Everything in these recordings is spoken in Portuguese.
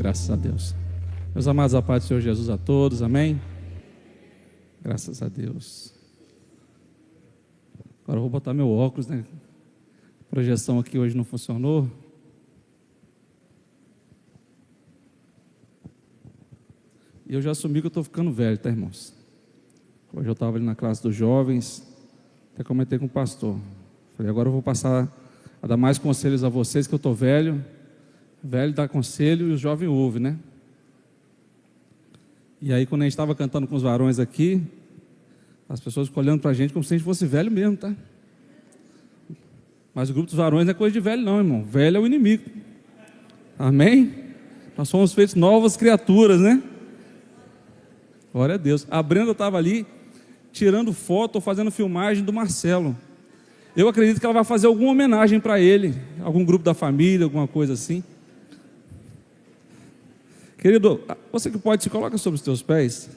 Graças a Deus. Meus amados, a paz do Senhor Jesus a todos, amém? Graças a Deus. Agora eu vou botar meu óculos, né? A projeção aqui hoje não funcionou. E eu já assumi que eu estou ficando velho, tá, irmãos? Hoje eu estava ali na classe dos jovens, até comentei com o pastor. Falei, agora eu vou passar a dar mais conselhos a vocês, que eu estou velho. Velho dá conselho e o jovem ouve, né? E aí, quando a gente estava cantando com os varões aqui, as pessoas ficam olhando para a gente como se a gente fosse velho mesmo, tá? Mas o grupo dos varões não é coisa de velho não, irmão. Velho é o inimigo. Amém? Nós somos feitos novas criaturas, né? Glória a Deus. A Brenda estava ali tirando foto ou fazendo filmagem do Marcelo. Eu acredito que ela vai fazer alguma homenagem para ele, algum grupo da família, alguma coisa assim. Querido, você que pode, se coloca sobre os teus pés.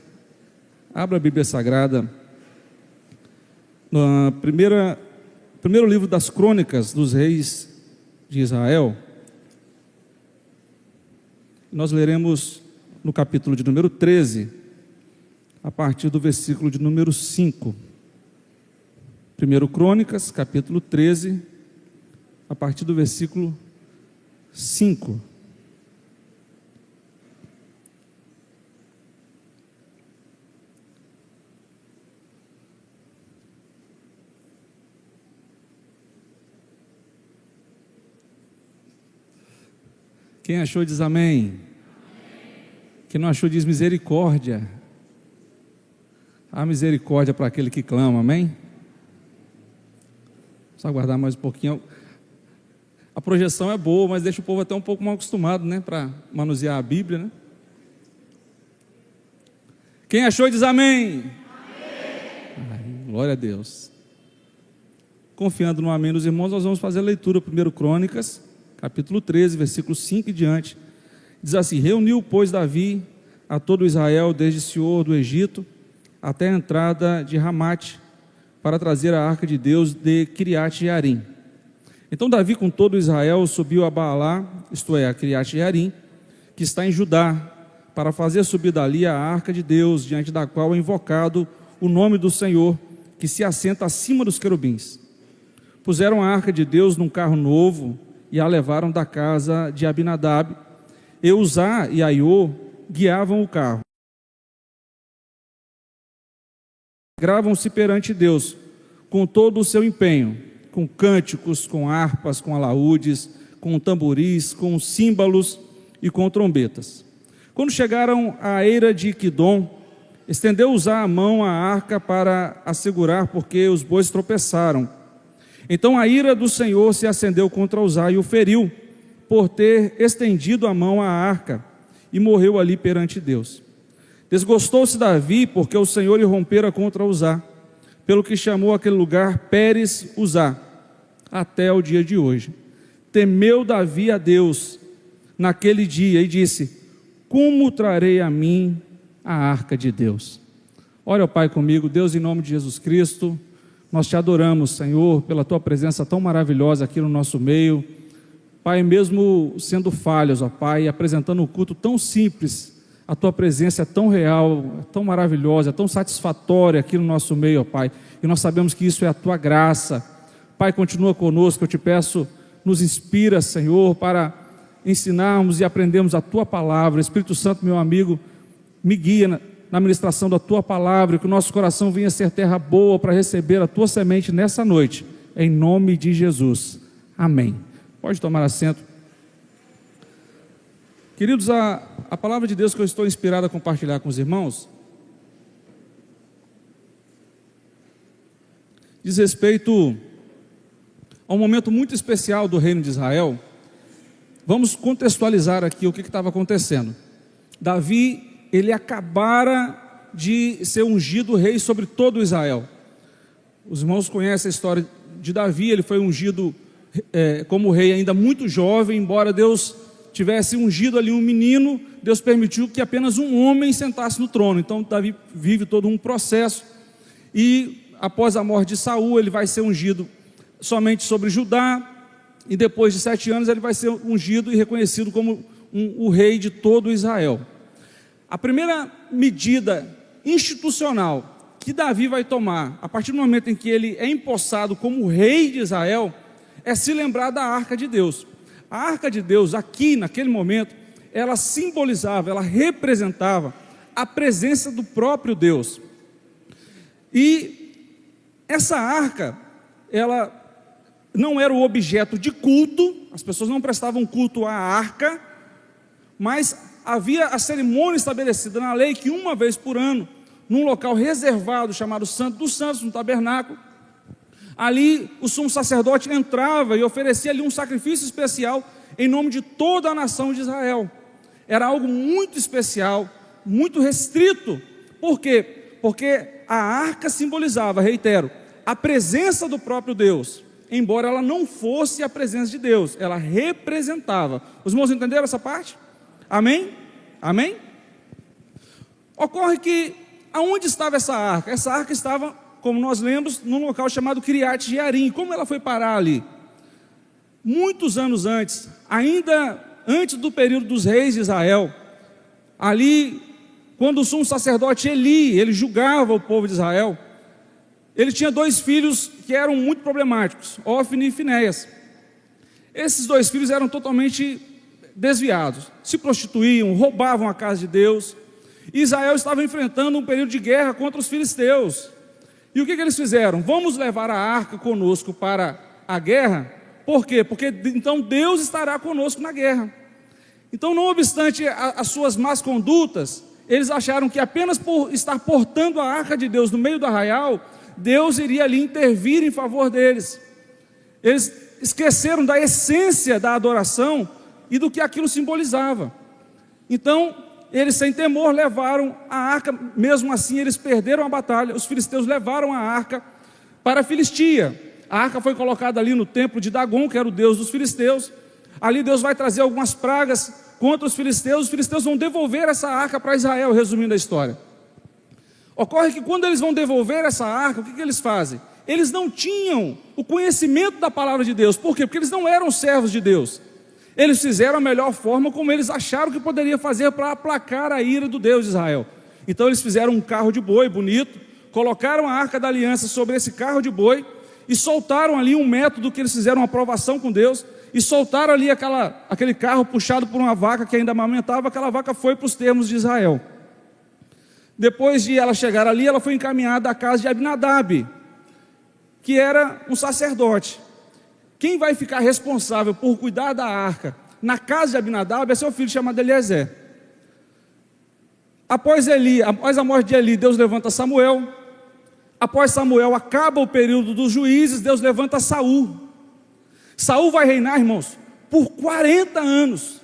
Abra a Bíblia Sagrada. No primeiro livro das Crônicas dos Reis de Israel. Nós leremos no capítulo de número 13, a partir do versículo de número 5. 1 Crônicas, capítulo 13, a partir do versículo 5. Quem achou diz amém. Quem não achou diz misericórdia. Há misericórdia para aquele que clama, amém? Só aguardar mais um pouquinho. A projeção é boa, mas deixa o povo até um pouco mal acostumado, né? Para manusear a Bíblia, né? Quem achou diz amém. Ai, glória a Deus. Confiando no amém dos irmãos, nós vamos fazer a leitura, 1 Crônicas, capítulo 13, versículo 5 e diante. Diz assim: reuniu, pois, Davi a todo Israel, desde Sior do Egito, até a entrada de Ramate, para trazer a arca de Deus de Quiriate-Jearim. Então Davi com todo Israel subiu a Baalá, isto é, a Quiriate-Jearim, que está em Judá, para fazer subir dali a arca de Deus, diante da qual é invocado o nome do Senhor, que se assenta acima dos querubins. Puseram a arca de Deus num carro novo e a levaram da casa de Abinadab. E Uzá e Aiô guiavam o carro. Gravam-se perante Deus com todo o seu empenho, com cânticos, com harpas, com alaúdes, com tamboris, com símbolos e com trombetas. Quando chegaram à eira de Quidom, estendeu Uzá a mão à arca para a segurar, porque os bois tropeçaram. Então a ira do Senhor se acendeu contra Uzá e o feriu, por ter estendido a mão à arca, e morreu ali perante Deus. Desgostou-se Davi, porque o Senhor irrompera contra Uzá, pelo que chamou aquele lugar Pérez Uzá, até o dia de hoje. Temeu Davi a Deus naquele dia e disse: como trarei a mim a arca de Deus? Ore ao Pai comigo. Deus, em nome de Jesus Cristo, nós te adoramos, Senhor, pela tua presença tão maravilhosa aqui no nosso meio. Pai, mesmo sendo falhos, ó Pai, apresentando um culto tão simples, a tua presença é tão real, é tão maravilhosa, é tão satisfatória aqui no nosso meio, ó Pai, e nós sabemos que isso é a tua graça. Pai, continua conosco, eu te peço, nos inspira, Senhor, para ensinarmos e aprendermos a tua palavra. Espírito Santo, meu amigo, me guia na ministração da tua palavra, que o nosso coração venha ser terra boa para receber a tua semente nessa noite, em nome de Jesus, amém. Pode tomar assento. Queridos, a palavra de Deus que eu estou inspirado a compartilhar com os irmãos diz respeito a um momento muito especial do reino de Israel. Vamos contextualizar aqui o que estava acontecendo. Davi, ele acabara de ser ungido rei sobre todo Israel. Os irmãos conhecem a história de Davi. Ele foi ungido como rei ainda muito jovem. Embora Deus tivesse ungido ali um menino, Deus permitiu que apenas um homem sentasse no trono. Então Davi vive todo um processo, e após a morte de Saul, ele vai ser ungido somente sobre Judá, e depois de 7 anos ele vai ser ungido e reconhecido como o rei de todo Israel. A primeira medida institucional que Davi vai tomar, a partir do momento em que ele é empossado como rei de Israel, é se lembrar da arca de Deus. A arca de Deus, aqui naquele momento, ela simbolizava, ela representava a presença do próprio Deus. E essa arca, ela não era o objeto de culto, as pessoas não prestavam culto à arca, mas havia a cerimônia estabelecida na lei que uma vez por ano, num local reservado chamado Santo dos Santos, no tabernáculo, ali o sumo sacerdote entrava e oferecia ali um sacrifício especial em nome de toda a nação de Israel. Era algo muito especial, muito restrito. Por quê? Porque a arca simbolizava, reitero, a presença do próprio Deus, embora ela não fosse a presença de Deus, ela representava. Os irmãos entenderam essa parte? Amém? Amém? Ocorre que, aonde estava essa arca? Essa arca estava, como nós lemos, num local chamado Kiriat Jearim. Como ela foi parar ali? Muitos anos antes, ainda antes do período dos reis de Israel, ali, quando o sumo sacerdote Eli, ele julgava o povo de Israel, ele tinha dois filhos que eram muito problemáticos, Ofni e Finéias. Esses dois filhos eram totalmente desviados, se prostituíam, roubavam a casa de Deus. E Israel estava enfrentando um período de guerra contra os filisteus. E o que eles fizeram? Vamos levar a arca conosco para a guerra. Por quê? Porque então Deus estará conosco na guerra. Então, não obstante as suas más condutas, eles acharam que apenas por estar portando a arca de Deus no meio do arraial, Deus iria ali intervir em favor deles. Eles esqueceram da essência da adoração e do que aquilo simbolizava. Então, eles sem temor levaram a arca, mesmo assim eles perderam a batalha, os filisteus levaram a arca para a Filistia. A arca foi colocada ali no templo de Dagon, que era o deus dos filisteus. Ali Deus vai trazer algumas pragas contra os filisteus vão devolver essa arca para Israel, resumindo a história. Ocorre que quando eles vão devolver essa arca, o que eles fazem? Eles não tinham o conhecimento da palavra de Deus. Por quê? Porque eles não eram servos de Deus. Eles fizeram a melhor forma como eles acharam que poderia fazer para aplacar a ira do Deus de Israel. Então eles fizeram um carro de boi bonito, colocaram a arca da aliança sobre esse carro de boi e soltaram ali um método que eles fizeram uma provação com Deus, e soltaram ali aquele carro puxado por uma vaca que ainda amamentava. Aquela vaca foi para os termos de Israel. Depois de ela chegar ali, ela foi encaminhada à casa de Abinadab, que era um sacerdote. Quem vai ficar responsável por cuidar da arca na casa de Abinadab é seu filho chamado Eliezer. Após a morte de Eli, Deus levanta Samuel. Após Samuel, acaba o período dos juízes, Deus levanta Saul. Saul vai reinar, irmãos, por 40 anos.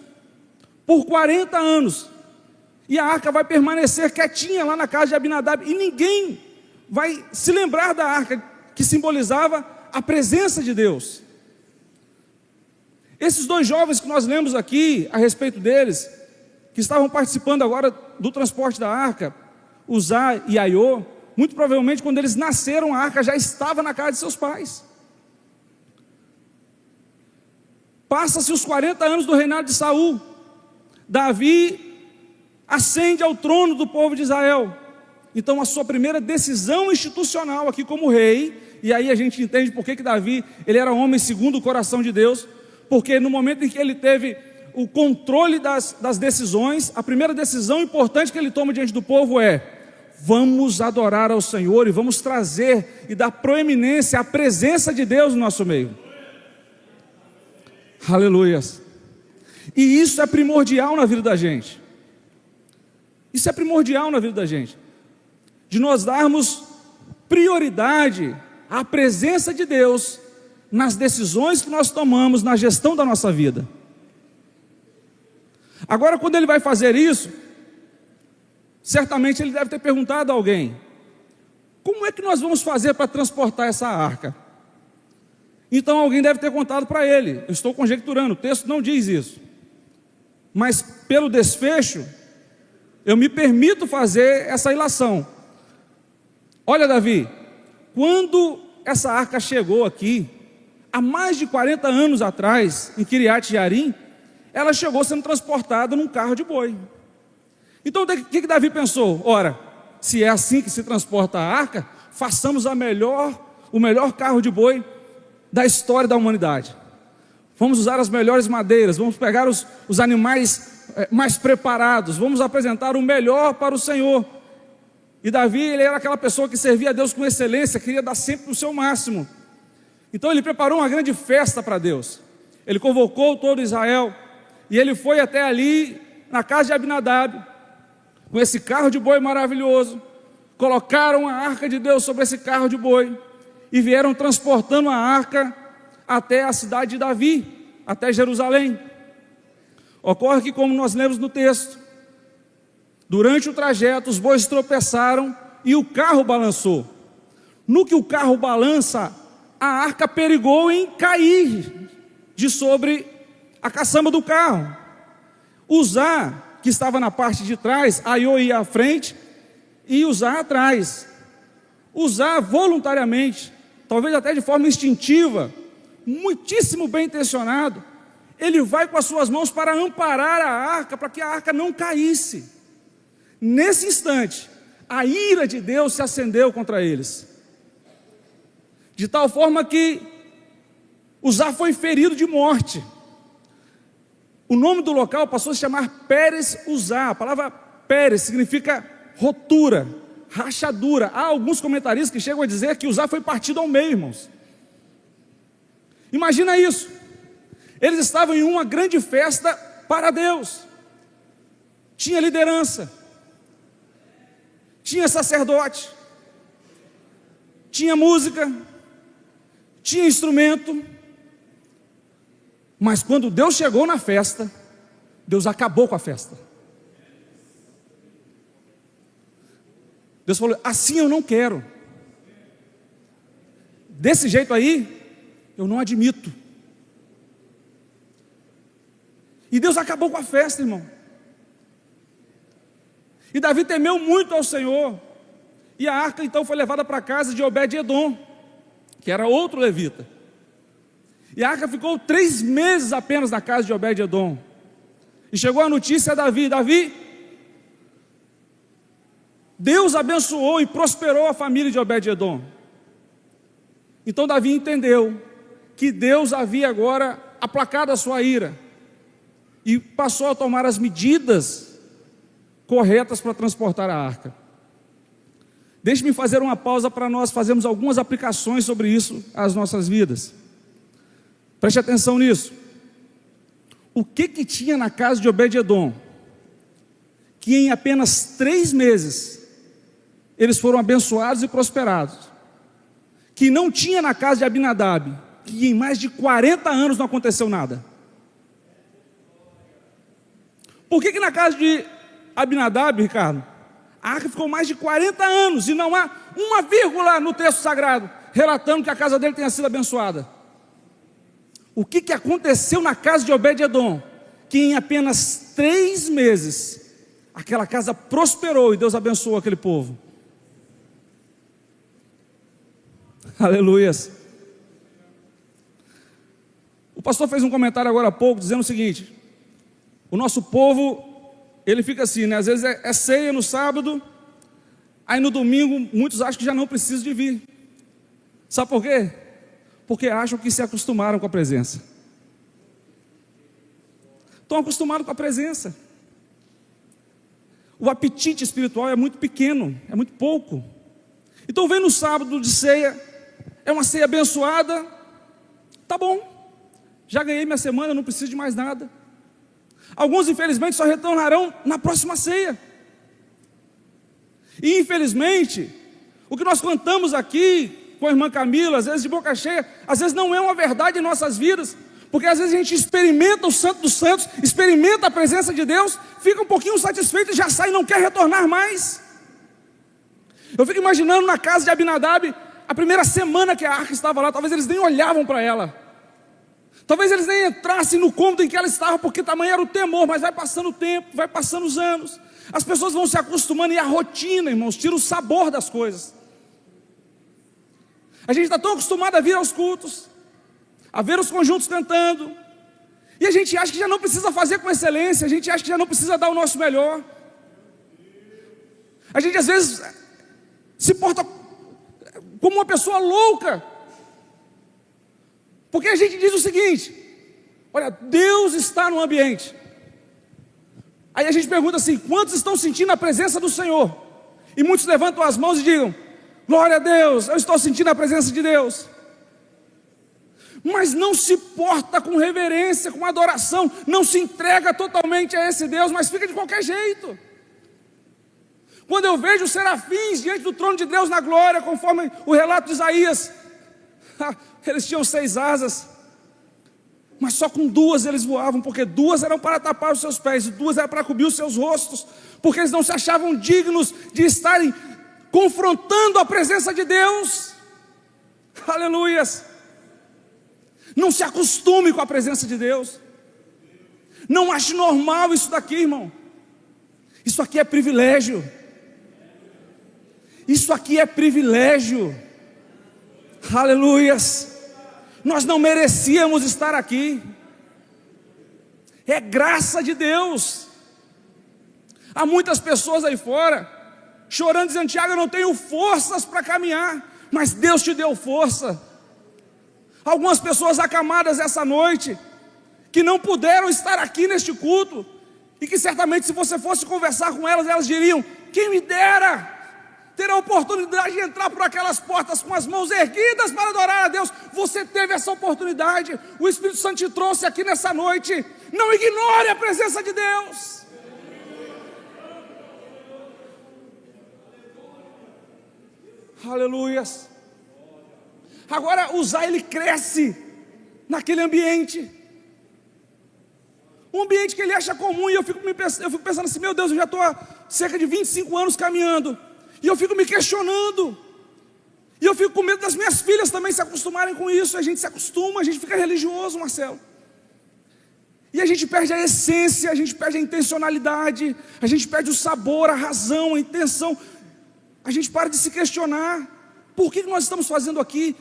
Por 40 anos. E a arca vai permanecer quietinha lá na casa de Abinadab. E ninguém vai se lembrar da arca, que simbolizava a presença de Deus. Esses dois jovens que nós lemos aqui, a respeito deles, que estavam participando agora do transporte da arca, Uzá e Aiô, muito provavelmente quando eles nasceram, a arca já estava na casa de seus pais. Passa-se os 40 anos do reinado de Saul. Davi ascende ao trono do povo de Israel. Então a sua primeira decisão institucional aqui como rei, e aí a gente entende por que Davi, ele era homem segundo o coração de Deus, porque no momento em que ele teve o controle das decisões, a primeira decisão importante que ele toma diante do povo é: vamos adorar ao Senhor e vamos trazer e dar proeminência à presença de Deus no nosso meio. Aleluias. E isso é primordial na vida da gente. Isso é primordial na vida da gente, de nós darmos prioridade à presença de Deus nas decisões que nós tomamos na gestão da nossa vida. Agora, quando ele vai fazer isso, certamente ele deve ter perguntado a alguém: como é que nós vamos fazer para transportar essa arca? Então alguém deve ter contado para ele. Eu estou conjecturando, o texto não diz isso, mas pelo desfecho, eu me permito fazer essa ilação. Olha, Davi, quando essa arca chegou aqui, há mais de 40 anos atrás, em Kiriat Jearim, ela chegou sendo transportada num carro de boi. Então o que Davi pensou? Ora, se é assim que se transporta a arca, façamos o melhor carro de boi da história da humanidade. Vamos usar as melhores madeiras, vamos pegar os animais mais preparados, vamos apresentar o melhor para o Senhor. E Davi, ele era aquela pessoa que servia a Deus com excelência, queria dar sempre o seu máximo. Então ele preparou uma grande festa para Deus. Ele convocou todo Israel e ele foi até ali na casa de Abinadab, com esse carro de boi maravilhoso. Colocaram a arca de Deus sobre esse carro de boi e vieram transportando a arca até a cidade de Davi, até Jerusalém. Ocorre que, como nós lemos no texto, durante o trajeto os bois tropeçaram e o carro balançou. No que o carro balança, a arca perigou em cair de sobre a caçamba do carro. Uzá, que estava na parte de trás, Aiô ia à frente e Uzá atrás. Uzá voluntariamente, talvez até de forma instintiva, muitíssimo bem intencionado, ele vai com as suas mãos para amparar a arca, para que a arca não caísse. Nesse instante, a ira de Deus se acendeu contra eles, de tal forma que Uzá foi ferido de morte. O nome do local passou a se chamar Pérez Uzá. A palavra Pérez significa rotura, rachadura. Há alguns comentaristas que chegam a dizer que Uzá foi partido ao meio, irmãos. Imagina isso. Eles estavam em uma grande festa para Deus. Tinha liderança, tinha sacerdote, tinha música, tinha instrumento. Mas quando Deus chegou na festa, Deus acabou com a festa. Deus falou: assim eu não quero. Desse jeito aí, eu não admito. E Deus acabou com a festa, irmão. E Davi temeu muito ao Senhor. E a arca então foi levada para a casa de Obed-edom, que era outro levita. E a arca ficou 3 meses apenas na casa de Obed-edom. E chegou a notícia a Davi: Davi, Deus abençoou e prosperou a família de Obed-edom. Então Davi entendeu que Deus havia agora aplacado a sua ira e passou a tomar as medidas corretas para transportar a arca. Deixe-me fazer uma pausa para nós fazermos algumas aplicações sobre isso às nossas vidas. Preste atenção nisso. O que tinha na casa de Obed-edom, que em apenas 3 meses eles foram abençoados e prosperados, que não tinha na casa de Abinadab, que em mais de 40 anos não aconteceu nada? Por que na casa de Abinadab, Ricardo, a arca ficou mais de 40 anos e não há uma vírgula no texto sagrado relatando que a casa dele tenha sido abençoada? O que aconteceu na casa de Obed-edom, que em apenas 3 meses aquela casa prosperou e Deus abençoou aquele povo? Aleluias. O pastor fez um comentário agora há pouco dizendo o seguinte: o nosso povo, ele fica assim, né? Às vezes é ceia no sábado, aí no domingo muitos acham que já não precisam de vir. Sabe por quê? Porque acham que se acostumaram com a presença. Estão acostumados com a presença. O apetite espiritual é muito pequeno, é muito pouco. Então vem no sábado de ceia, é uma ceia abençoada, tá bom, já ganhei minha semana, não preciso de mais nada. Alguns infelizmente só retornarão na próxima ceia. E infelizmente, o que nós cantamos aqui com a irmã Camila, às vezes de boca cheia, às vezes não é uma verdade em nossas vidas, porque às vezes a gente experimenta o Santo dos Santos, experimenta a presença de Deus, fica um pouquinho satisfeito e já sai e não quer retornar mais. Eu fico imaginando na casa de Abinadab, a primeira semana que a arca estava lá, talvez eles nem olhavam para ela, talvez eles nem entrassem no cômodo em que ela estava, porque tamanho era o temor. Mas vai passando o tempo, vai passando os anos, as pessoas vão se acostumando, e a rotina, irmãos, tira o sabor das coisas. A gente está tão acostumado a vir aos cultos, a ver os conjuntos cantando, E a gente acha que já não precisa fazer com excelência, a gente acha que já não precisa dar o nosso melhor. A gente às vezes se porta como uma pessoa louca, porque a gente diz o seguinte: olha, Deus está no ambiente. Aí a gente pergunta assim: quantos estão sentindo a presença do Senhor? E muitos levantam as mãos e digam: glória a Deus, eu estou sentindo a presença de Deus. Mas não se porta com reverência, com adoração, não se entrega totalmente a esse Deus, mas fica de qualquer jeito. Quando eu vejo os serafins diante do trono de Deus na glória, conforme o relato de Isaías, eles tinham 6 asas, mas só com 2 eles voavam, porque 2 eram para tapar os seus pés, e 2 eram para cobrir os seus rostos, porque eles não se achavam dignos de estarem confrontando a presença de Deus. Aleluias! Não se acostume com a presença de Deus. Não ache normal isso daqui, irmão. Isso aqui é privilégio. Isso aqui é privilégio. Aleluias. Nós não merecíamos estar aqui. É graça de Deus. Há muitas pessoas aí fora chorando, dizendo: Tiago, eu não tenho forças para caminhar. Mas Deus te deu força. Algumas pessoas acamadas essa noite, que não puderam estar aqui neste culto, e que certamente se você fosse conversar com elas, elas diriam: quem me dera ter a oportunidade de entrar por aquelas portas com as mãos erguidas para adorar a Deus. Você teve essa oportunidade, o Espírito Santo te trouxe aqui nessa noite. Não ignore a presença de Deus. Aleluias. Agora Uzá, ele cresce naquele ambiente, um ambiente que ele acha comum, e eu fico pensando assim: meu Deus, eu já estou há cerca de 25 anos caminhando, e eu fico me questionando, e eu fico com medo das minhas filhas também se acostumarem com isso. A gente se acostuma, a gente fica religioso, Marcelo, e a gente perde a essência, a gente perde a intencionalidade, a gente perde o sabor, a razão, a intenção. A gente para de se questionar: por que nós estamos fazendo aqui?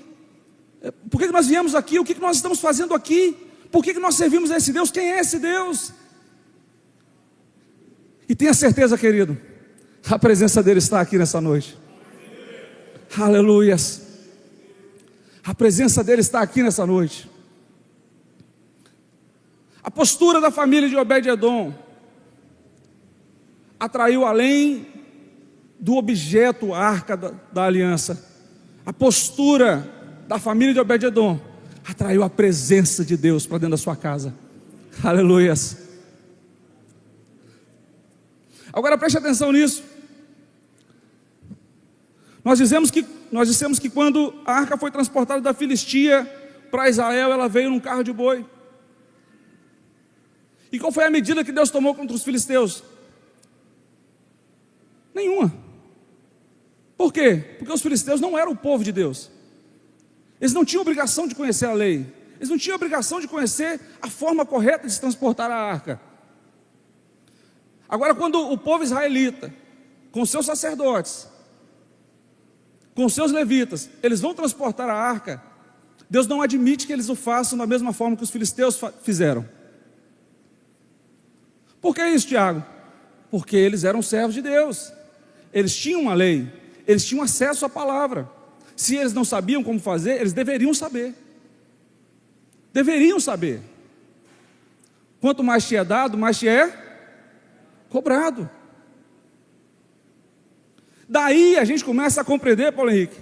Por que nós viemos aqui? O que nós estamos fazendo aqui? Por que nós servimos a esse Deus? Quem é esse Deus? E tenha certeza, querido, a presença dele está aqui nessa noite. Aleluias. A presença dele está aqui nessa noite. A postura da família de Obed-Edom atraiu, além do objeto, a arca da aliança, a postura da família de Obed-Edom atraiu a presença de Deus para dentro da sua casa. Aleluias. Agora preste atenção nisso. Nós dissemos que quando a arca foi transportada da Filistia para Israel, ela veio num carro de boi. E qual foi a medida que Deus tomou contra os filisteus? Nenhuma. Por quê? Porque os filisteus não eram o povo de Deus. Eles não tinham obrigação de conhecer a lei. Eles não tinham obrigação de conhecer a forma correta de se transportar a arca. Agora, quando o povo israelita, com seus sacerdotes, com seus levitas, eles vão transportar a arca, Deus não admite que eles o façam da mesma forma que os filisteus fizeram. Por que isso, Tiago? Porque eles eram servos de Deus. Eles tinham uma lei, eles tinham acesso à palavra. Se eles não sabiam como fazer, eles deveriam saber. Deveriam saber. Quanto mais te é dado, mais te é cobrado. Daí a gente começa a compreender, Paulo Henrique,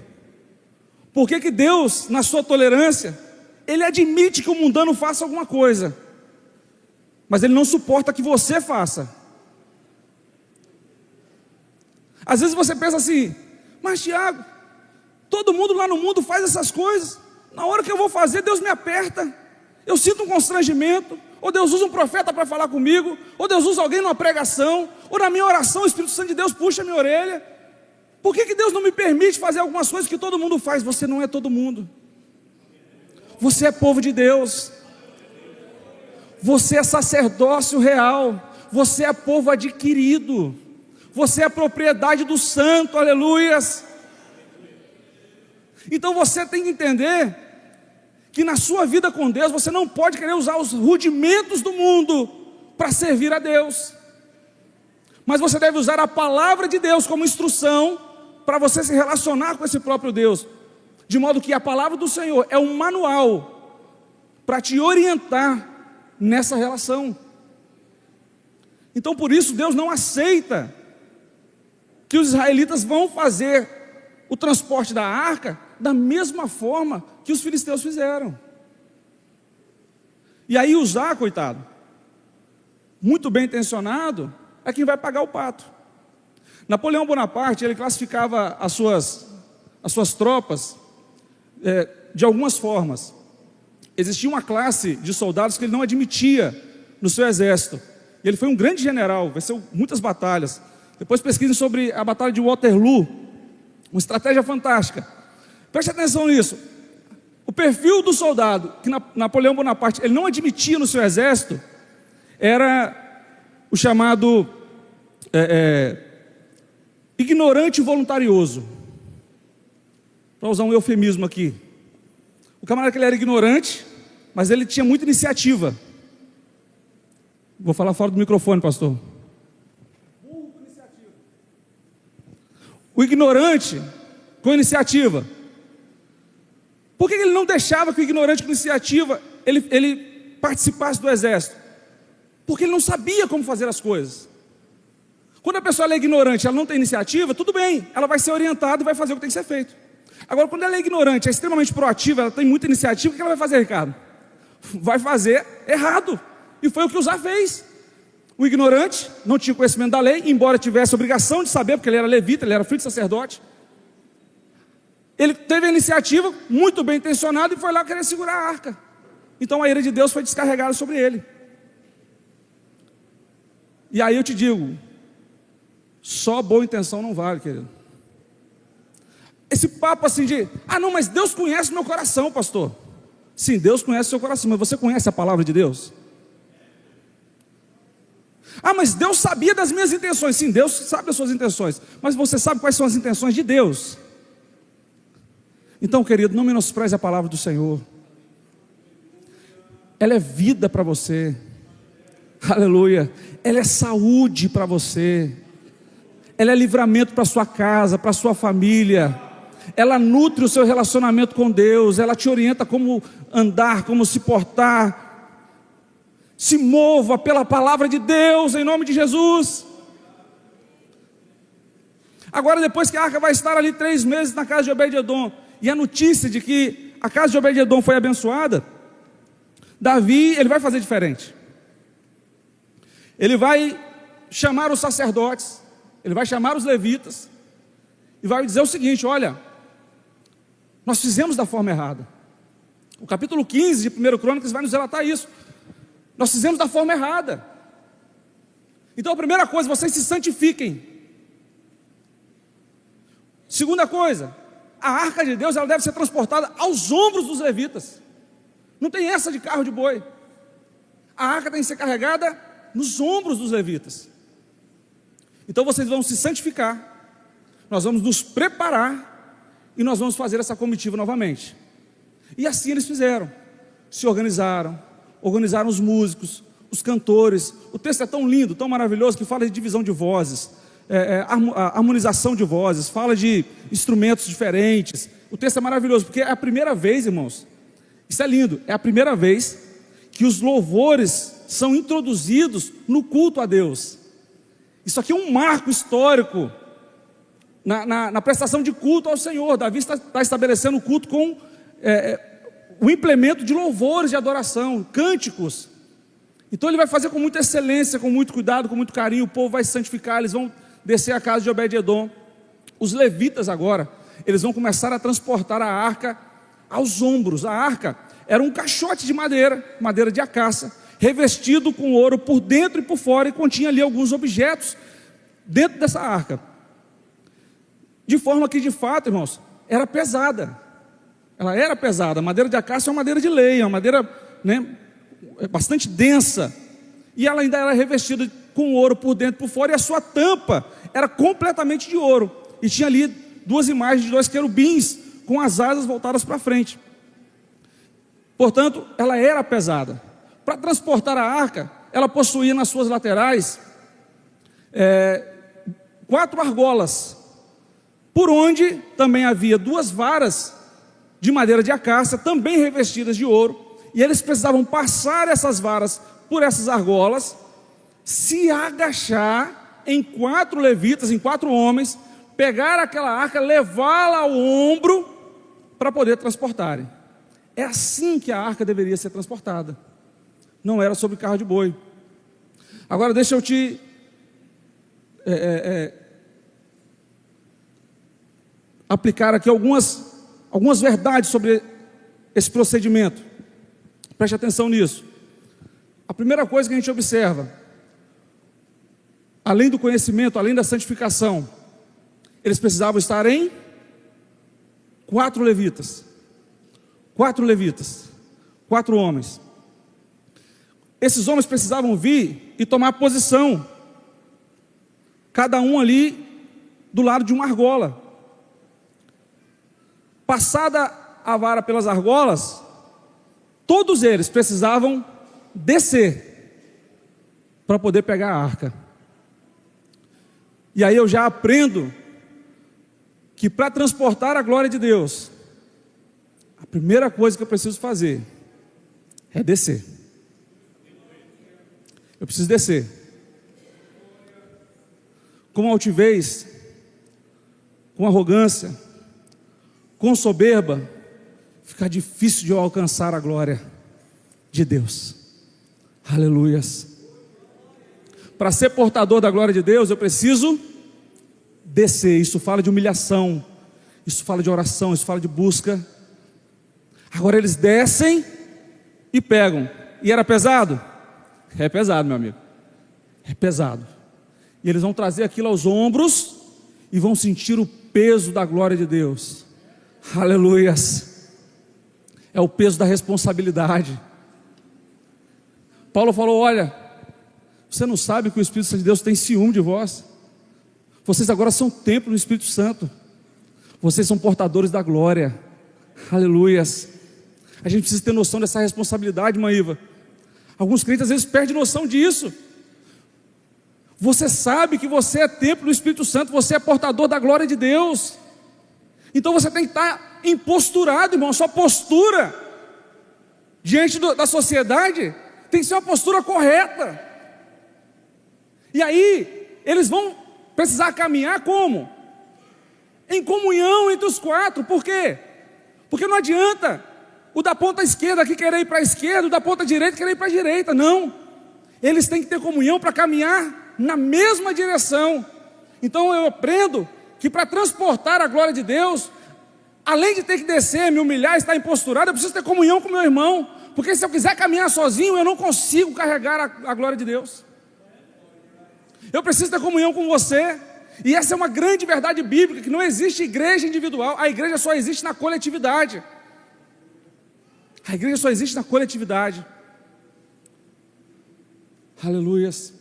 por que Deus, na sua tolerância, Ele admite que o mundano faça alguma coisa, mas Ele não suporta que você faça. Às vezes você pensa assim: mas Tiago, todo mundo lá no mundo faz essas coisas. Na hora que eu vou fazer, Deus me aperta. Eu sinto um constrangimento. Ou Deus usa um profeta para falar comigo. Ou Deus usa alguém numa pregação. Ou na minha oração o Espírito Santo de Deus puxa a minha orelha. Por que Deus não me permite fazer algumas coisas que todo mundo faz? Você não é todo mundo. Você é povo de Deus. Você é sacerdócio real. Você é povo adquirido. Você é propriedade do santo. Aleluias. Então você tem que entender que na sua vida com Deus você não pode querer usar os rudimentos do mundo para servir a Deus, mas você deve usar a palavra de Deus como instrução para você se relacionar com esse próprio Deus, de modo que a palavra do Senhor é um manual para te orientar nessa relação. Então por isso Deus não aceita que os israelitas vão fazer o transporte da arca da mesma forma que os filisteus fizeram. E aí Uzá, coitado, muito bem intencionado, é quem vai pagar o pato. Napoleão Bonaparte, ele classificava as suas tropas de algumas formas. Existia uma classe de soldados que ele não admitia no seu exército. E ele foi um grande general, venceu muitas batalhas. Depois pesquisem sobre a batalha de Waterloo, uma estratégia fantástica. Preste atenção nisso. O perfil do soldado que Napoleão Bonaparte ele não admitia no seu exército era o chamado ignorante voluntarioso. Para usar um eufemismo aqui. O camarada que ele era ignorante, mas ele tinha muita iniciativa. Vou falar fora do microfone, pastor. O ignorante com iniciativa. Por que ele não deixava que o ignorante com iniciativa ele participasse do exército? Porque ele não sabia como fazer as coisas. Quando a pessoa é ignorante, ela não tem iniciativa, tudo bem, ela vai ser orientada e vai fazer o que tem que ser feito. Agora, quando ela é ignorante, é extremamente proativa, ela tem muita iniciativa, o que ela vai fazer, Ricardo? Vai fazer errado. E foi o que Uzá fez. O ignorante não tinha conhecimento da lei, embora tivesse obrigação de saber, porque ele era levita, ele era filho de sacerdote. Ele teve a iniciativa, muito bem intencionado, e foi lá querer segurar a arca. Então a ira de Deus foi descarregada sobre ele. E aí eu te digo, só boa intenção não vale, querido. Esse papo assim de, não, mas Deus conhece o meu coração, pastor. Sim, Deus conhece o seu coração, mas você conhece a palavra de Deus? Mas Deus sabia das minhas intenções. Sim, Deus sabe das suas intenções, mas você sabe quais são as intenções de Deus? Então, querido, não menospreze a palavra do Senhor. Ela é vida para você. Aleluia. Ela é saúde para você. Ela é livramento para sua casa, para sua família. Ela nutre o seu relacionamento com Deus. Ela te orienta como andar, como se portar. Se mova pela palavra de Deus, em nome de Jesus. Agora, depois que a arca vai estar ali 3 meses na casa de Obed-edom, e a notícia de que a casa de Obed-edom foi abençoada, Davi, ele vai fazer diferente. Ele vai chamar os sacerdotes, ele vai chamar os levitas, e vai dizer o seguinte: olha, nós fizemos da forma errada. O capítulo 15 de 1 Crônicas vai nos relatar isso. Nós fizemos da forma errada. Então a primeira coisa, vocês se santifiquem. Segunda coisa, a arca de Deus ela deve ser transportada aos ombros dos levitas. Não tem essa de carro de boi. A arca tem que ser carregada nos ombros dos levitas. Então vocês vão se santificar, nós vamos nos preparar e nós vamos fazer essa comitiva novamente. E assim eles fizeram, se organizaram os músicos, os cantores. O texto é tão lindo, tão maravilhoso, que fala de divisão de vozes, harmonização de vozes, fala de instrumentos diferentes. O texto é maravilhoso, porque é a primeira vez, irmãos, isso é lindo, é a primeira vez que os louvores são introduzidos no culto a Deus. Isso aqui é um marco histórico na prestação de culto ao Senhor. Davi está estabelecendo o culto com o implemento de louvores de adoração, cânticos. Então ele vai fazer com muita excelência, com muito cuidado, com muito carinho. O povo vai se santificar, eles vão descer a casa de Obed-edom. Os levitas agora, eles vão começar a transportar a arca aos ombros. A arca era um caixote de madeira de acácia, revestido com ouro por dentro e por fora, e continha ali alguns objetos dentro dessa arca, de forma que de fato, irmãos, era pesada. Ela era pesada. A madeira de acácia é uma madeira de lei, é uma madeira, bastante densa, e ela ainda era revestida com ouro por dentro e por fora, e a sua tampa era completamente de ouro, e tinha ali 2 imagens de 2 querubins com as asas voltadas para frente. Portanto, ela era pesada. Para transportar a arca, ela possuía nas suas laterais 4 argolas, por onde também havia 2 varas de madeira de acácia, também revestidas de ouro, e eles precisavam passar essas varas por essas argolas, se agachar em 4 levitas, em 4 homens, pegar aquela arca, levá-la ao ombro para poder transportarem. É assim que a arca deveria ser transportada. Não era sobre carro de boi. Agora deixa eu te aplicar aqui algumas verdades sobre esse procedimento. Preste atenção nisso. A primeira coisa que a gente observa, além do conhecimento, além da santificação, eles precisavam estar em 4 levitas. 4 levitas, 4 homens. Esses homens precisavam vir e tomar posição, cada um ali do lado de uma argola. Passada a vara pelas argolas, todos eles precisavam descer para poder pegar a arca. E aí eu já aprendo que para transportar a glória de Deus, a primeira coisa que eu preciso fazer é descer. Eu preciso descer. Com altivez, com arrogância, com soberba, fica difícil de eu alcançar a glória de Deus. Aleluias. Para ser portador da glória de Deus, eu preciso descer. Isso fala de humilhação, isso fala de oração, isso fala de busca. Agora eles descem e pegam. E era pesado? É pesado, meu amigo. É pesado. E eles vão trazer aquilo aos ombros e vão sentir o peso da glória de Deus. Aleluias. É o peso da responsabilidade. Paulo falou: olha, você não sabe que o Espírito Santo de Deus tem ciúme de vós? Vocês agora são templo do Espírito Santo. Vocês são portadores da glória. Aleluias. A gente precisa ter noção dessa responsabilidade, Maíva. Alguns crentes às vezes perdem noção disso. Você sabe que você é templo do Espírito Santo, você é portador da glória de Deus. Então você tem que estar emposturado, irmão. A sua postura diante da sociedade tem que ser uma postura correta. E aí eles vão precisar caminhar como? Em comunhão entre os 4. Por quê? Porque não adianta o da ponta esquerda aqui querer ir para a esquerda, o da ponta direita querer ir para a direita. Não. Eles têm que ter comunhão para caminhar na mesma direção. Então eu aprendo que para transportar a glória de Deus, além de ter que descer, me humilhar, estar emposturado, eu preciso ter comunhão com meu irmão. Porque se eu quiser caminhar sozinho, eu não consigo carregar a glória de Deus. Eu preciso ter comunhão com você. E essa é uma grande verdade bíblica, que não existe igreja individual. A igreja só existe na coletividade. A igreja só existe na coletividade. Aleluias.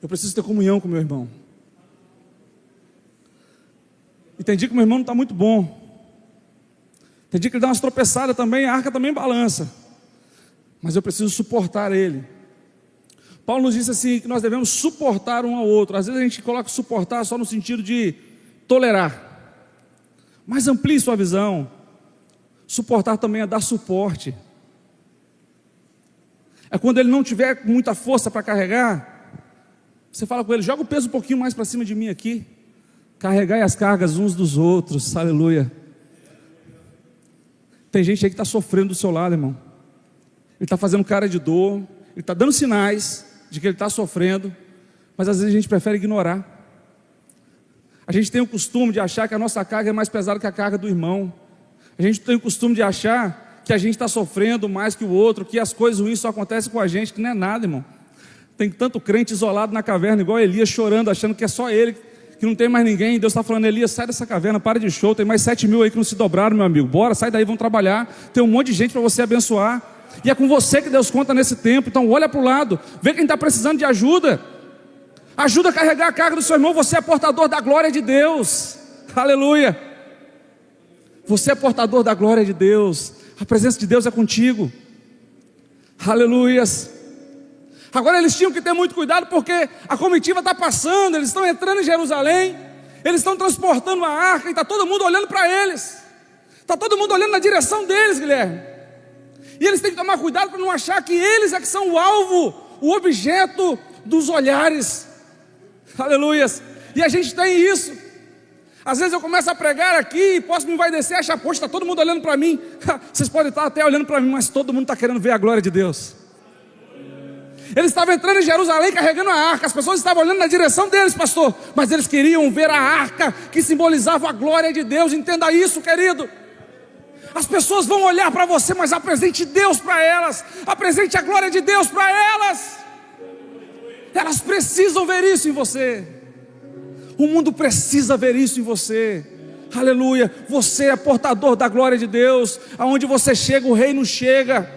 Eu preciso ter comunhão com meu irmão. E tem dia que meu irmão não está muito bom. Tem dia que ele dá umas tropeçadas também, a arca também balança. Mas eu preciso suportar ele. Paulo nos disse assim, que nós devemos suportar um ao outro. Às vezes a gente coloca suportar só no sentido de tolerar. Mas amplie sua visão. Suportar também é dar suporte. É quando ele não tiver muita força para carregar, você fala com ele: joga o peso um pouquinho mais para cima de mim aqui. Carregai as cargas uns dos outros. Aleluia. Tem gente aí que está sofrendo do seu lado, irmão. Ele está fazendo cara de dor, ele está dando sinais de que ele está sofrendo, mas às vezes a gente prefere ignorar. A gente tem o costume de achar que a nossa carga é mais pesada que a carga do irmão. A gente tem o costume de achar que a gente está sofrendo mais que o outro, que as coisas ruins só acontecem com a gente, que não é nada, irmão. Tem tanto crente isolado na caverna, igual Elias, chorando, achando que é só ele, que não tem mais ninguém. Deus está falando: Elias, sai dessa caverna, para de show, tem mais 7.000 aí que não se dobraram, meu amigo. Bora, sai daí, vamos trabalhar. Tem um monte de gente para você abençoar. E é com você que Deus conta nesse tempo. Então olha para o lado, vê quem está precisando de ajuda. Ajuda a carregar a carga do seu irmão. Você é portador da glória de Deus. Aleluia. Você é portador da glória de Deus. A presença de Deus é contigo. Aleluias. Agora eles tinham que ter muito cuidado, porque a comitiva está passando, eles estão entrando em Jerusalém, eles estão transportando a arca, e está todo mundo olhando para eles, está todo mundo olhando na direção deles, Guilherme. E eles têm que tomar cuidado para não achar que eles é que são o alvo, o objeto dos olhares. Aleluias. E a gente tem isso. Às vezes eu começo a pregar aqui, posso me envaidecer e achar, poxa, está todo mundo olhando para mim. Vocês podem estar até olhando para mim, mas todo mundo está querendo ver a glória de Deus. Eles estavam entrando em Jerusalém carregando a arca, as pessoas estavam olhando na direção deles, pastor, mas eles queriam ver a arca que simbolizava a glória de Deus. Entenda isso, querido. As pessoas vão olhar para você, mas apresente Deus para elas, apresente a glória de Deus para elas. Elas precisam ver isso em você. O mundo precisa ver isso em você. Aleluia. Você é portador da glória de Deus. Aonde você chega, o reino chega.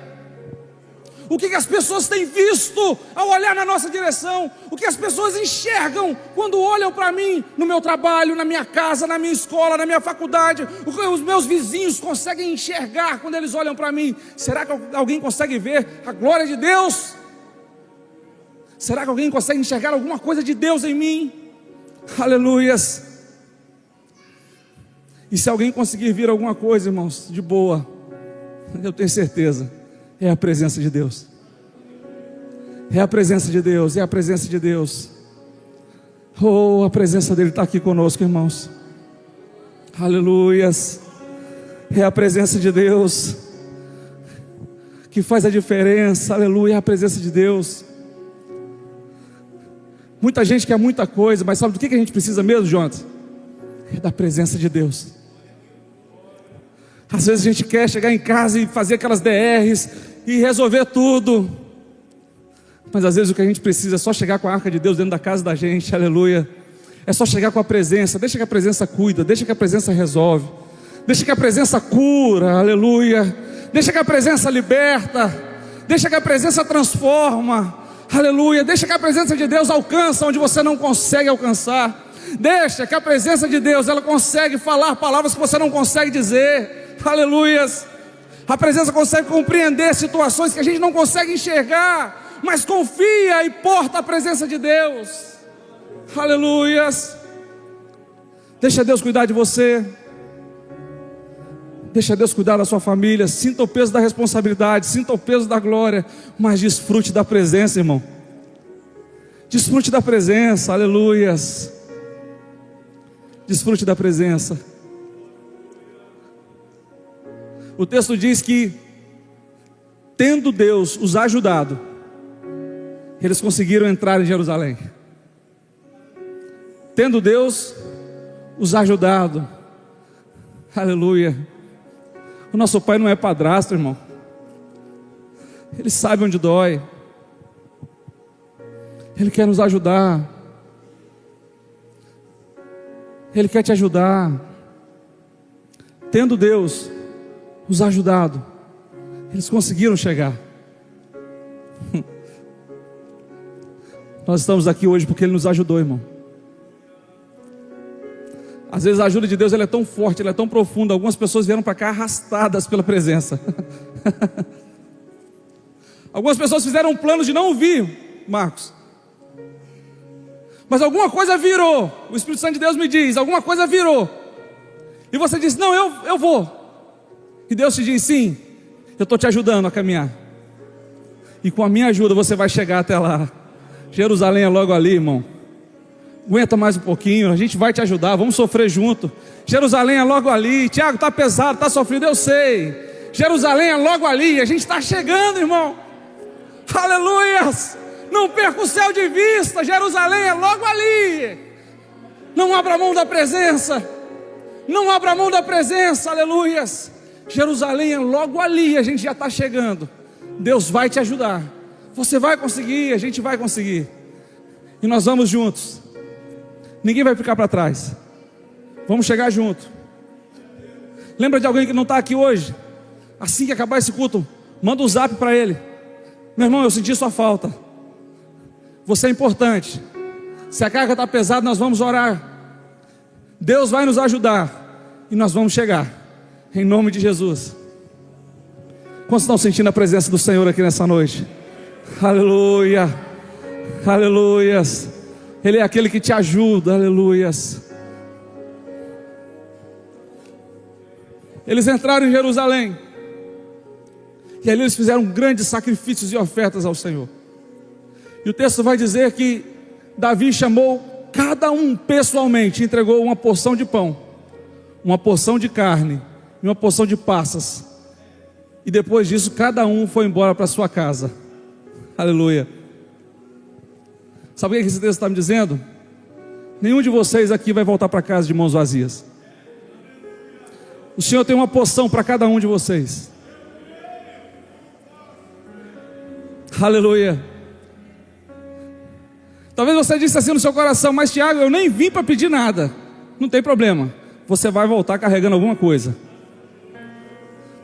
O que as pessoas têm visto ao olhar na nossa direção? O que as pessoas enxergam quando olham para mim, no meu trabalho, na minha casa, na minha escola, na minha faculdade? O que os meus vizinhos conseguem enxergar quando eles olham para mim? Será que alguém consegue ver a glória de Deus? Será que alguém consegue enxergar alguma coisa de Deus em mim? Aleluias. E se alguém conseguir vir alguma coisa, irmãos, de boa, eu tenho certeza, é a presença de Deus. É a presença de Deus, é a presença de Deus. Oh, a presença dele está aqui conosco, irmãos. Aleluias. É a presença de Deus que faz a diferença. Aleluia, é a presença de Deus. Muita gente quer muita coisa, mas sabe do que a gente precisa mesmo, Jonathan? É da presença de Deus. Às vezes a gente quer chegar em casa e fazer aquelas DRs e resolver tudo, mas às vezes o que a gente precisa é só chegar com a arca de Deus dentro da casa da gente. Aleluia. É só chegar com a presença. Deixa que a presença cuida, deixa que a presença resolve, deixa que a presença cura. Aleluia. Deixa que a presença liberta, deixa que a presença transforma. Aleluia. Deixa que a presença de Deus alcança onde você não consegue alcançar. Deixa que a presença de Deus, ela consegue falar palavras que você não consegue dizer. Aleluias. A presença consegue compreender situações que a gente não consegue enxergar, mas confia e porta a presença de Deus. Aleluias. Deixa Deus cuidar de você. Deixa Deus cuidar da sua família. Sinta o peso da responsabilidade, sinta o peso da glória, mas desfrute da presença, irmão. Desfrute da presença. Aleluias. Desfrute da presença. O texto diz que, tendo Deus os ajudado, eles conseguiram entrar em Jerusalém. Tendo Deus os ajudado. Aleluia. O nosso Pai não é padrasto, irmão. Ele sabe onde dói. Ele quer nos ajudar. Ele quer te ajudar. Tendo Deus os ajudado, eles conseguiram chegar. Nós estamos aqui hoje porque Ele nos ajudou, irmão. Às vezes a ajuda de Deus, ela é tão forte, ela é tão profunda. Algumas pessoas vieram para cá arrastadas pela presença. Algumas pessoas fizeram planos de não vir, Marcos, mas alguma coisa virou. O Espírito Santo de Deus me diz, alguma coisa virou. E você diz, não, eu vou. E Deus te diz, sim, eu estou te ajudando a caminhar. E com a minha ajuda você vai chegar até lá. Jerusalém é logo ali, irmão. Aguenta mais um pouquinho, a gente vai te ajudar, vamos sofrer junto. Jerusalém é logo ali. Tiago, está pesado, está sofrido, eu sei. Jerusalém é logo ali, a gente está chegando, irmão. Aleluias. Não perca o céu de vista, Jerusalém é logo ali. Não abra mão da presença. Não abra mão da presença, aleluias. Jerusalém é logo ali, a gente já está chegando. Deus vai te ajudar. Você vai conseguir, a gente vai conseguir. E nós vamos juntos. Ninguém vai ficar para trás. Vamos chegar junto. Lembra de alguém que não está aqui hoje? Assim que acabar esse culto, manda um zap para ele. Meu irmão, eu senti sua falta. Você é importante. Se a carga está pesada, nós vamos orar. Deus vai nos ajudar. E nós vamos chegar. Em nome de Jesus. Quantos estão sentindo a presença do Senhor aqui nessa noite? Aleluia, aleluias. Ele é aquele que te ajuda, aleluias. Eles entraram em Jerusalém, e ali eles fizeram grandes sacrifícios e ofertas ao Senhor. E o texto vai dizer que Davi chamou cada um pessoalmente, entregou uma porção de pão, uma porção de carne e uma porção de passas. E depois disso cada um foi embora para sua casa. Aleluia. Sabe o que esse texto está me dizendo? Nenhum de vocês aqui vai voltar para casa de mãos vazias. O Senhor tem uma porção para cada um de vocês. Aleluia. Talvez você disse assim no seu coração: mas Tiago, eu nem vim para pedir nada. Não tem problema, você vai voltar carregando alguma coisa.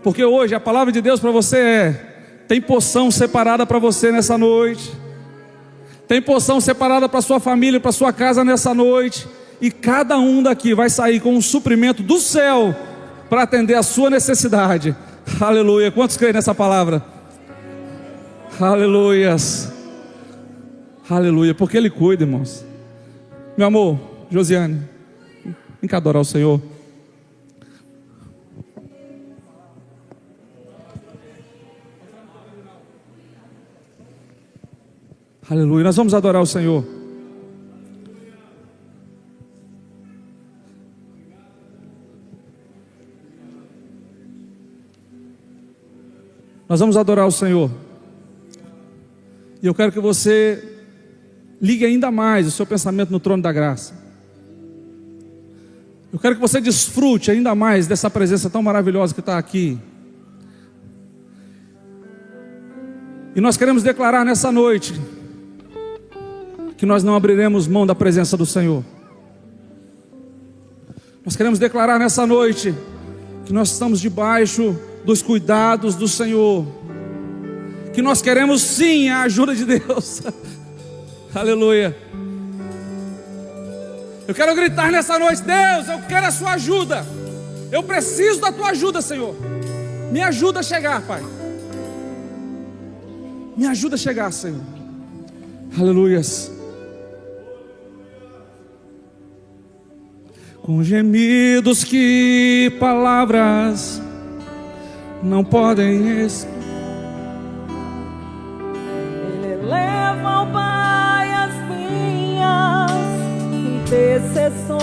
Porque hoje a palavra de Deus para você tem porção separada para você nessa noite. Tem porção separada para sua família, para sua casa nessa noite. E cada um daqui vai sair com um suprimento do céu para atender a sua necessidade. Aleluia. Quantos creem nessa palavra? Aleluias. Aleluia. Porque Ele cuida, irmãos. Meu amor, Josiane, vem cá adorar o Senhor. Aleluia. Nós vamos adorar o Senhor. Nós vamos adorar o Senhor. E eu quero que você ligue ainda mais o seu pensamento no trono da graça. Eu quero que você desfrute ainda mais dessa presença tão maravilhosa que está aqui. E nós queremos declarar nessa noite que nós não abriremos mão da presença do Senhor. Nós queremos declarar nessa noite que nós estamos debaixo dos cuidados do Senhor, que nós queremos sim a ajuda de Deus. Aleluia. Eu quero gritar nessa noite: Deus, eu quero a sua ajuda. Eu preciso da tua ajuda, Senhor. Me ajuda a chegar, Pai. Me ajuda a chegar, Senhor. Aleluias. Com gemidos que palavras não podem explicar. Ele eleva ao Pai as minhas intercessões.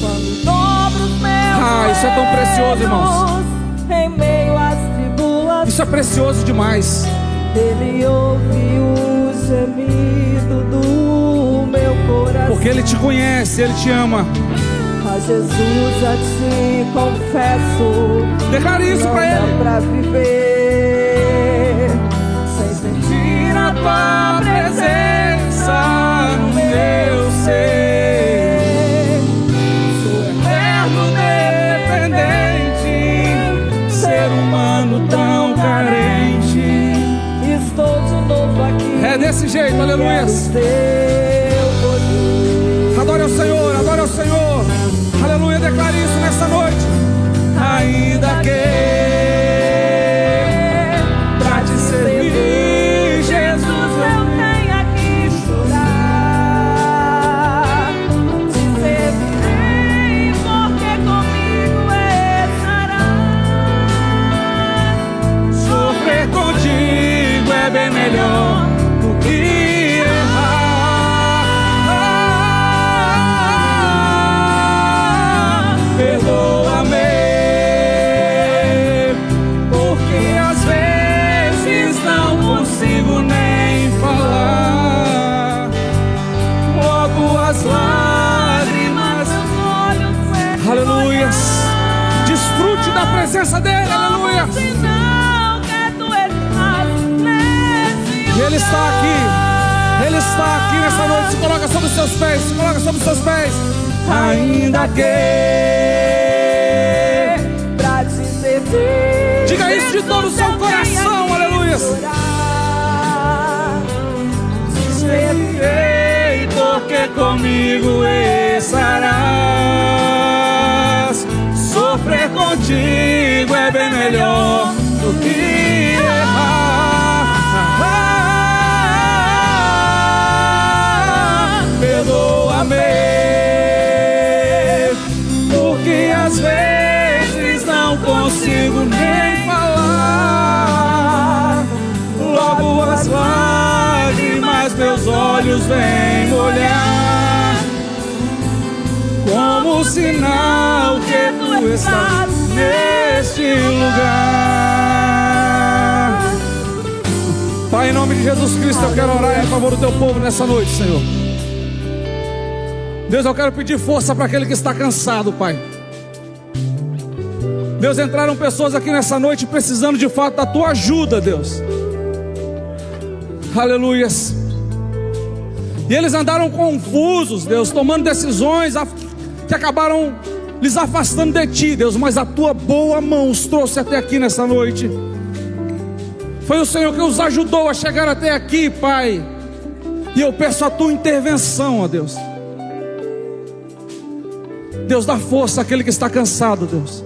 Quando dobro os meus Isso é tão precioso, irmãos. em meio às tribulações. Isso é precioso demais. Ele ouve o gemido do meu coração. Porque Ele te conhece, Ele te ama. A Jesus a ti confesso. Declare isso para Ele. Não dá pra viver sem sentir a tua presença no meu ser. Sou eterno dependente, ser humano tão carente. Estou de novo aqui. É desse jeito, aleluia. Adore ao Senhor, adore ao Senhor. Aleluia, declare isso nessa noite. Ainda que pra te servir, Jesus, eu tenha que chorar. Te servirei, porque comigo estarás. sofrer contigo é bem melhor do que errar. Perdoa-me, porque às vezes não consigo nem falar. Logo as lágrimas, aleluia. Desfrute da presença dele, aleluia. E Ele está aqui. Ele está aqui nessa noite. Se coloca sobre os seus pés. Se coloca sobre os seus pés. Ainda que pra te servir, diga isso de todo o seu coração, aleluia. Te servirei, porque comigo estarás. vem molhar, como sinal que tu estás neste lugar. Pai, em nome de Jesus Cristo, eu quero orar em favor do teu povo nessa noite, Senhor. Deus, eu quero pedir força para aquele que está cansado, Pai. Deus, entraram pessoas aqui nessa noite precisando de fato da tua ajuda, Deus. Aleluias. E eles andaram confusos, Deus, tomando decisões que acabaram lhes afastando de ti, Deus. Mas a tua boa mão os trouxe até aqui nessa noite. Foi o Senhor que os ajudou a chegar até aqui, Pai. E eu peço a tua intervenção, ó Deus. Deus, dá força àquele que está cansado, Deus.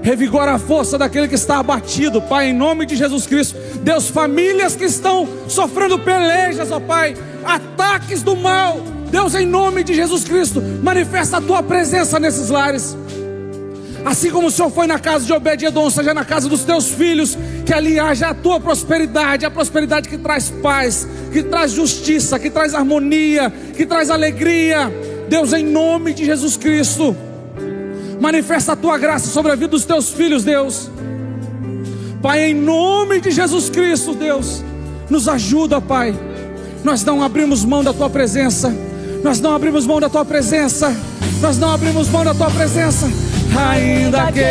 Revigora a força daquele que está abatido, Pai, em nome de Jesus Cristo. Deus, famílias que estão sofrendo pelejas, ó Pai, ataques do mal, Deus, em nome de Jesus Cristo, manifesta a tua presença nesses lares. Assim como o Senhor foi na casa de Obed-Edom, seja na casa dos teus filhos, que ali haja a tua prosperidade, a prosperidade que traz paz, que traz justiça, que traz harmonia, que traz alegria. Deus, em nome de Jesus Cristo, manifesta a tua graça sobre a vida dos teus filhos, Deus. Pai, em nome de Jesus Cristo, Deus, nos ajuda, Pai. Nós não abrimos mão da tua presença. Nós não abrimos mão da tua presença. Nós não abrimos mão da tua presença. Ainda que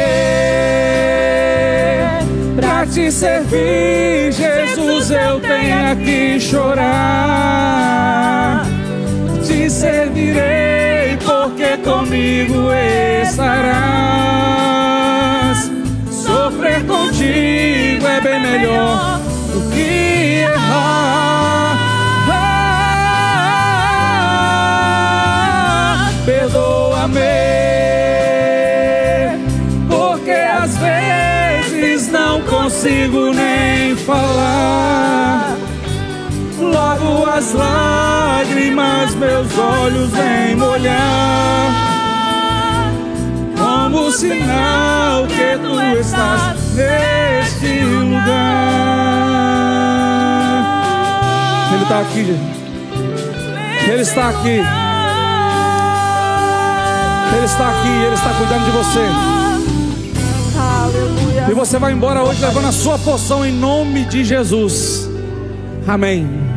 pra te servir, Jesus, eu tenha que chorar. Te servirei porque comigo estarás. Sofrer contigo é bem melhor do que errar. Perdoa-me, porque às vezes não consigo nem falar. Logo as lágrimas meus olhos vêm molhar, como sinal que tu estás neste lugar. Ele está aqui, gente. Ele está aqui. Ele está aqui, Ele está cuidando de você. Aleluia. E você vai embora hoje levando a sua porção em nome de Jesus. Amém.